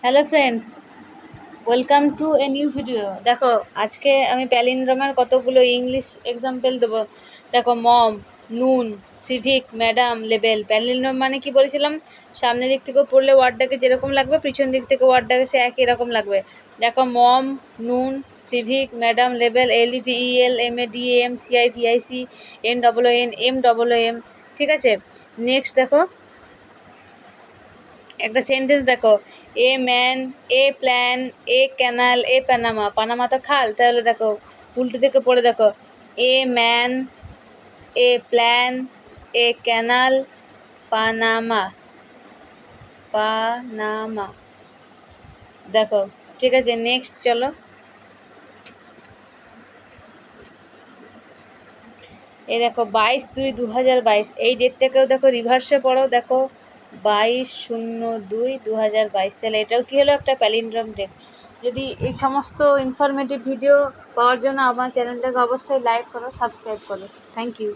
Hello friends, welcome to a new video. দেখো, আজকে আমি প্যালিন্ড্রোমের কতগুলো ইংলিশ এক্সাম্পল দেবো। দেখো, মম, নুন, সিভিক, ম্যাডাম, লেবেল। প্যালিন্ড্রোম মানে কি বলেছিলাম? সামনের দিক থেকে পড়লে ওয়ার্ডটাকে যেরকম লাগবে, পিছন দিক থেকে ওয়ার্ডটাকে সে একই রকম লাগবে। দেখো, মম, নুন, civic, madam, label, LEVEL, MADAM, CIVIC, NNN, MNN। ঠিক আছে, নেক্সট দেখো একটা সেন্টেন্স। দেখো, a man, A plan, A canal, A Panama. Panama তো খাল, তাহলে দেখো উল্টো দিকে পড়ে দেখো, a man, A plan, A canal, Panama. Panama. দেখো, ঠিক আছে, নেক্সট চলো। এই দেখো, 22/2/2022, এই ডেটটাকেও দেখো রিভার্সে পড়ো। দেখো, 22/02/2022, তাহলে এটাও কি হলো? একটা প্যালিন্ড্রোম ডেট। যদি এই সমস্ত ইনফরমেটিভ ভিডিও পাওয়ার জন্য আমার চ্যানেলটাকে অবশ্যই লাইক করো, সাবস্ক্রাইব করো। Thank you.